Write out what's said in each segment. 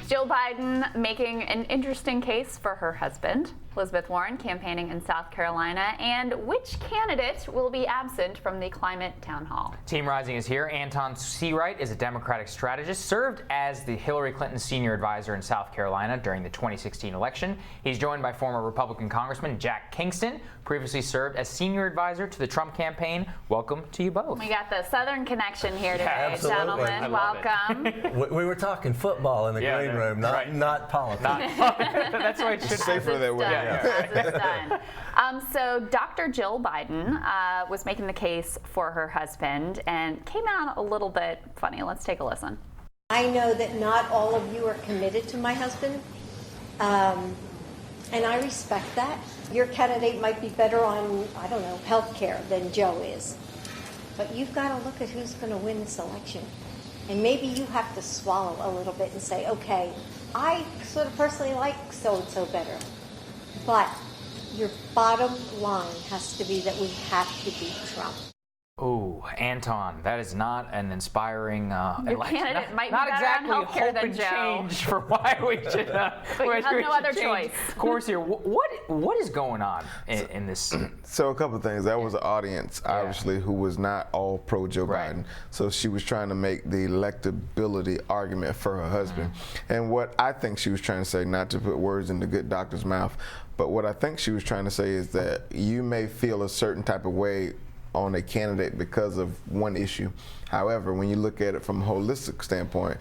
Jill Biden making an interesting case for her husband. Elizabeth Warren campaigning in South Carolina. And which candidate will be absent from the climate town hall? Team Rising is here. Antjuan Seawright is a Democratic strategist, served as the Hillary Clinton senior advisor in South Carolina during the 2016 election. He's joined by former Republican Congressman Jack Kingston, previously served as senior advisor to the Trump campaign. Welcome to you both. We got the Southern connection here today, gentlemen. Welcome. We were talking football in the green room, not politics. That's why it should be. Safer that way. So Dr. Jill Biden was making the case for her husband and came out a little bit funny. Let's take a listen. I know that not all of you are committed to my husband, and I respect that. Your candidate might be better on, I don't know, health care than Joe is. But you've got to look at who's going to win this election. And maybe you have to swallow a little bit and say, okay, I sort of personally like so-and-so better. But your bottom line has to be that we have to beat Trump. Oh, Antjuan, that is not an inspiring Your candidate might be not better exactly on healthcare than hope and Joe. change for why we should. But you have no other choice. Course here. What is going on in this? So a couple of things. That was an audience, obviously, who was not all pro Joe Biden. So she was trying to make the electability argument for her husband. And what I think she was trying to say, not to put words in the good doctor's mouth, but what I think she was trying to say is that you may feel a certain type of way on a candidate because of one issue. However, when you look at it from a holistic standpoint,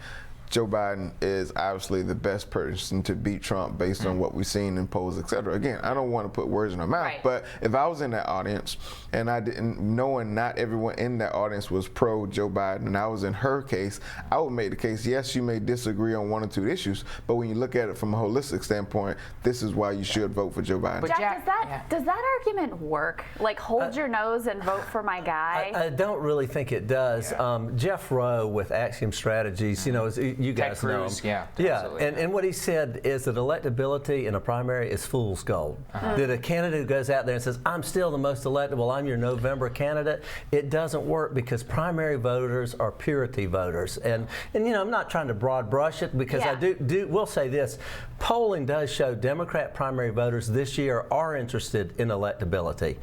Joe Biden is obviously the best person to beat Trump based on what we've seen in polls, et cetera. Again, I don't want to put words in her mouth, but if I was in that audience and I didn't, knowing not everyone in that audience was pro Joe Biden, and I was in her case, I would make the case, yes, you may disagree on one or two issues, but when you look at it from a holistic standpoint, this is why you should vote for Joe Biden. But Jack, does that argument work? Like, hold your nose and vote for my guy? I don't really think it does. Jeff Rowe with Axiom Strategies, you know, you guys know him. And what he said is that electability in a primary is fool's gold. That a candidate who goes out there and says, I'm still the most electable, I'm your November candidate, it doesn't work because primary voters are purity voters. And you know, I'm not trying to broad brush it because I will say this, polling does show Democrat primary voters this year are interested in electability.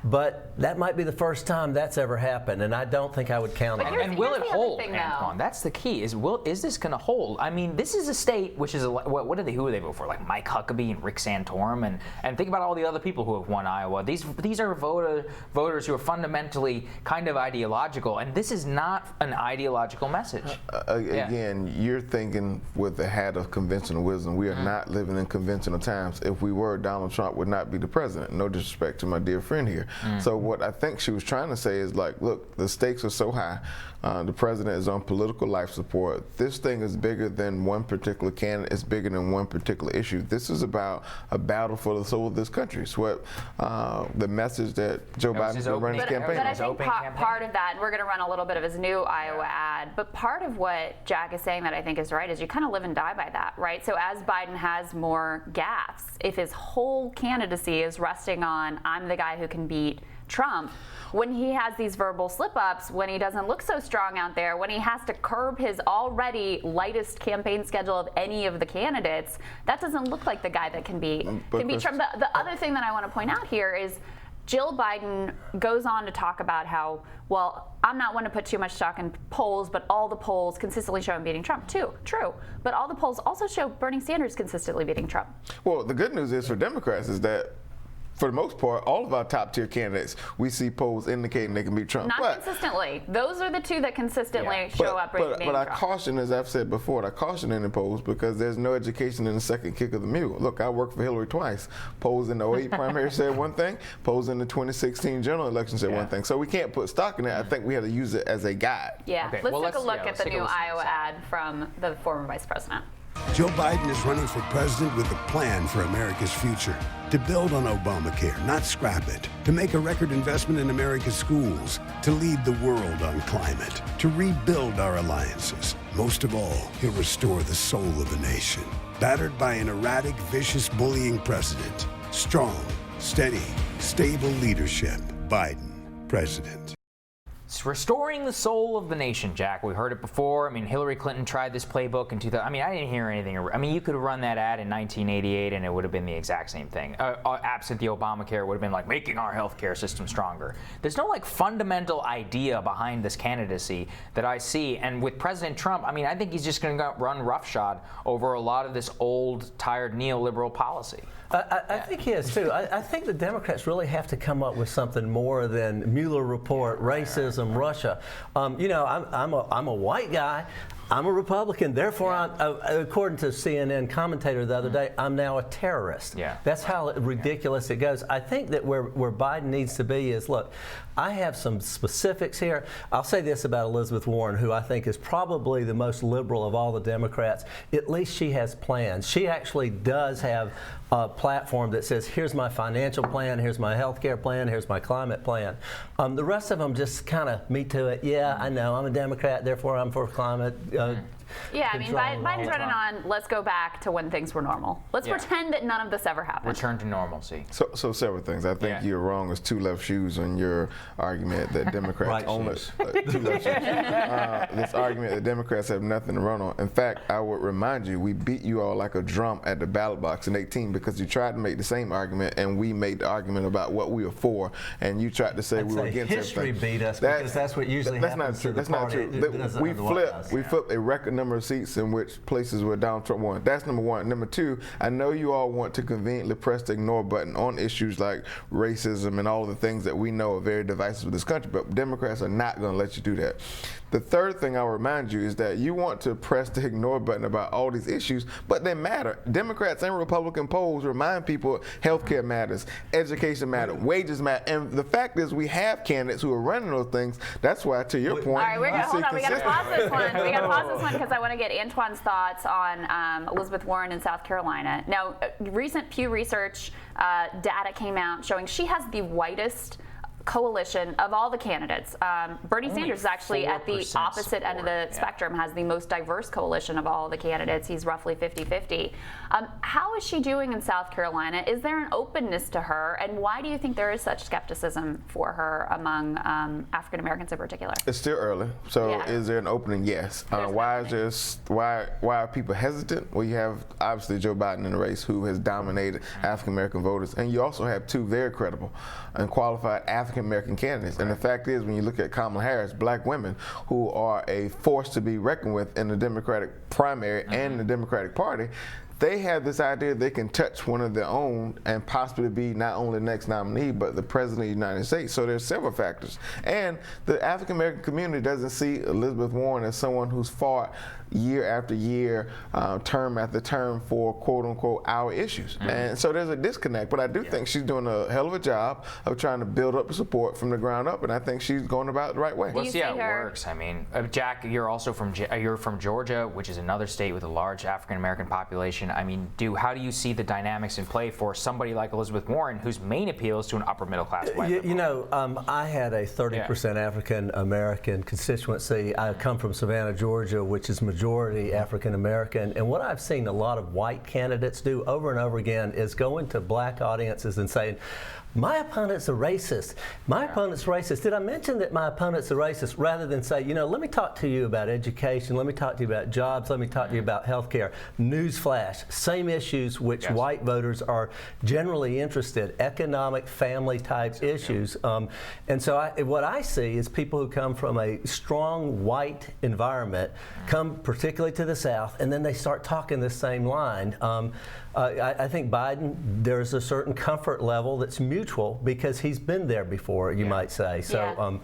But that might be the first time that's ever happened, and I don't think I would count on it. And will it hold, Antjuan? That's the key. Is this going to hold? I mean, this is a state which is who do they vote for? Like Mike Huckabee and Rick Santorum, and think about all the other people who have won Iowa. These are voters who are fundamentally kind of ideological, and this is not an ideological message. Again, you're thinking with the hat of conventional wisdom. We are not living in conventional times. If we were, Donald Trump would not be the president. No disrespect to my dear friend here. So what I think she was trying to say is, like, look, the stakes are so high. The president is on political life support. This thing is bigger than one particular candidate. It's bigger than one particular issue. This is about a battle for the soul of this country. It's what the message that Joe Biden is running his campaign. But I think part of that, and we're going to run a little bit of his new Iowa ad, but part of what Jack is saying that I think is right is you kind of live and die by that, right? So as Biden has more gaffes, if his whole candidacy is resting on, I'm the guy who can beat Trump, when he has these verbal slip-ups, when he doesn't look so strong out there, when he has to curb his already lightest campaign schedule of any of the candidates, that doesn't look like the guy that can beat Trump. The other thing that I want to point out here is Jill Biden goes on to talk about how, well, I'm not one to put too much stock in polls, but all the polls consistently show him beating Trump, too. True. But all the polls also show Bernie Sanders consistently beating Trump. Well, the good news is for Democrats is that for the most part, all of our top tier candidates, we see polls indicating they can beat Trump. Not consistently. Those are the two that consistently show up beating Trump. But I caution, as I've said before, I caution in the polls because there's no education in the second kick of the mule. Look, I worked for Hillary twice. Polls in the 2008 primary said one thing. Polls in the 2016 general election said one thing. So we can't put stock in it. I think we have to use it as a guide. Let's take a look at the new Iowa ad from the former vice president. Joe Biden is running for president with a plan for America's future. To build on Obamacare, not scrap it. To make a record investment in America's schools. To lead the world on climate. To rebuild our alliances. Most of all, he'll restore the soul of a nation. Battered by an erratic, vicious, bullying president. Strong, steady, stable leadership. Biden, president. It's restoring the soul of the nation, Jack. We heard it before. I mean, Hillary Clinton tried this playbook in 2000. I mean, I didn't hear anything. I mean, you could have run that ad in 1988 and it would have been the exact same thing. Absent the Obamacare, it would have been like making our healthcare system stronger. There's no like fundamental idea behind this candidacy that I see. And with President Trump, I mean, I think he's just going to run roughshod over a lot of this old, tired neoliberal policy. I think he is too. I think the Democrats really have to come up with something more than Mueller report, racism, Russia. You know, I'm a white guy. I'm a Republican, therefore, according to a CNN commentator the other day, I'm now a terrorist. Yeah. That's how ridiculous it goes. I think that where Biden needs to be is, look, I have some specifics here. I'll say this about Elizabeth Warren, who I think is probably the most liberal of all the Democrats. At least she has plans. She actually does have a platform that says, here's my financial plan, here's my health care plan, here's my climate plan. The rest of them just kind of me to it. Yeah, I know, I'm a Democrat, therefore I'm for climate. Yeah, I mean, Biden's running on, let's go back to when things were normal. Let's pretend that none of this ever happened. Return to normalcy. So several things. I think you're wrong as two left shoes on your argument that Democrats only two left shoes. This argument that Democrats have nothing to run on. In fact, I would remind you, we beat you all like a drum at the ballot box in 2018 because you tried to make the same argument and we made the argument about what we were for, and you tried to say we were against history everything. beat us because that's what usually happens to the party. That's not true. We flipped a record number of seats in which places where Donald Trump won. That's number one. Number two, I know you all want to conveniently press the ignore button on issues like racism and all of the things that we know are very divisive in this country, but Democrats are not going to let you do that. The third thing I'll remind you is that you want to press the ignore button about all these issues, but they matter. Democrats and Republican polls remind people healthcare matters, education matters, wages matter, and the fact is we have candidates who are running those things. That's why, to your point, all right, we're gonna hold on. We got to pause this one. We got to pause this one because I want to get Antjuan's thoughts on Elizabeth Warren in South Carolina. Now, recent Pew Research data came out showing she has the whitest coalition of all the candidates. Bernie Sanders is actually at the opposite end of the spectrum, has the most diverse coalition of all the candidates. He's roughly 50-50. How is she doing in South Carolina? Is there an openness to her? And why do you think there is such skepticism for her among African Americans in particular? It's still early. So is there an opening? Yes. Why are people hesitant? Well, you have obviously Joe Biden in the race who has dominated African American voters. And you also have two very credible and qualified African American candidates. And the fact is, when you look at Kamala Harris, black women who are a force to be reckoned with in the Democratic primary and the Democratic Party, they have this idea they can touch one of their own and possibly be not only the next nominee, but the president of the United States. So there's several factors. And the African American community doesn't see Elizabeth Warren as someone who's fought year after year, term after term for quote unquote our issues. And so there's a disconnect, but I do think she's doing a hell of a job of trying to build up support from the ground up, and I think she's going about it the right way. We'll see how it works. I mean, Jack, you're also from Georgia, which is another state with a large African American population. I mean, how do you see the dynamics in play for somebody like Elizabeth Warren, whose main appeal is to an upper middle class white You know, I had a 30% African American constituency. I come from Savannah, Georgia, which is majority African American, and what I've seen a lot of white candidates do over and over again is go into black audiences and saying, my opponent's a racist. My opponent's racist. Did I mention that my opponent's a racist? Rather than say, you know, let me talk to you about education, let me talk to you about jobs, let me talk to you about health care. Newsflash, same issues which white voters are generally interested, economic, family type issues. And so what I see is people who come from a strong white environment come particularly to the South, and then they start talking the same line. I think Biden, there's a certain comfort level that's mutual because he's been there before, you might say. So,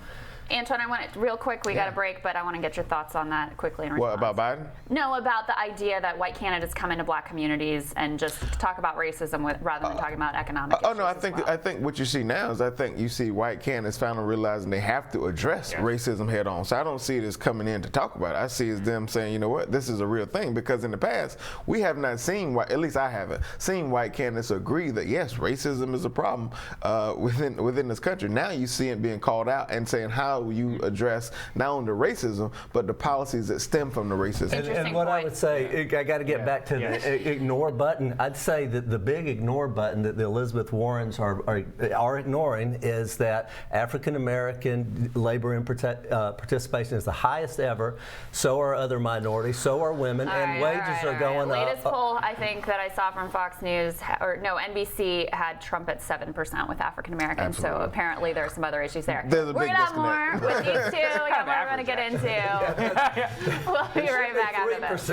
Antjuan, I want it real quick. We got a break, but I want to get your thoughts on that quickly. What about Biden? No, about the idea that white candidates come into black communities and just talk about racism rather than talking about economic issues. No, I think what you see now is you see white candidates finally realizing they have to address racism head on. So I don't see it as coming in to talk about it. I see it as them saying, you know what, this is a real thing, because in the past we have not seen at least I haven't seen white candidates agree that yes, racism is a problem within this country. Now you see it being called out and saying how how you address not only the racism, but the policies that stem from the racism. And what I would say, I got to get back to the ignore button. I'd say that the big ignore button that the Elizabeth Warrens are ignoring is that African American labor and participation is the highest ever. So are other minorities. So are women, and wages are going up. Latest poll, I think, that I saw from Fox News, or no, NBC had Trump at 7% with African Americans. So apparently there's some other issues there. There's a We're big gonna have more with these two. We got more we're gonna get into. We'll be right back after this.